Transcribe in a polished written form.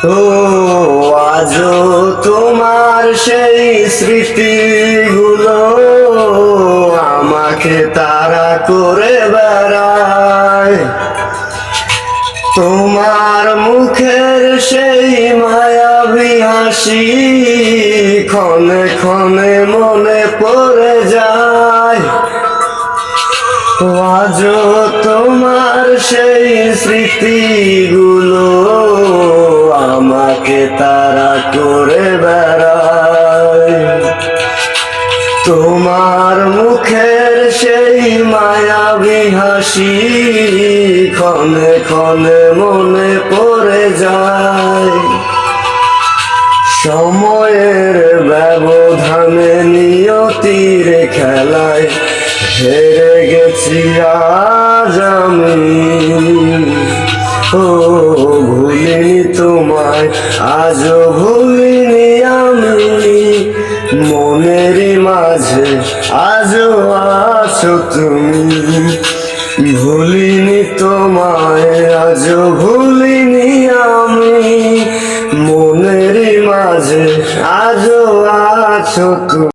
ও আজও তোমার সেই স্মৃতিগুলো আমাকে তাড়া করে বেড়ায়। তোমার মুখের সেই মায়াবী হাসি ক্ষণে ক্ষণে মনে পড়ে যায়। আজও তোমার সেই স্মৃতিগুলো আমাকে তাড়া করে বেড়ায়। তোমার মুখের সেই মায়াবী হাসি ক্ষণে ক্ষণে মনে পড়ে যায়। সময়ের ব্যবধানে নিয়তির খেলায় হেরে গেছি আজ আমি। ও ভুলিনি তোমায়, আজও ভুলিনি আমি। মনেরই মাঝে আজও আছো তুমি। ভুলিনি তোমায়, আজও ভুলিনি আমি। মনেরই মাঝে আজও আছো তুমি।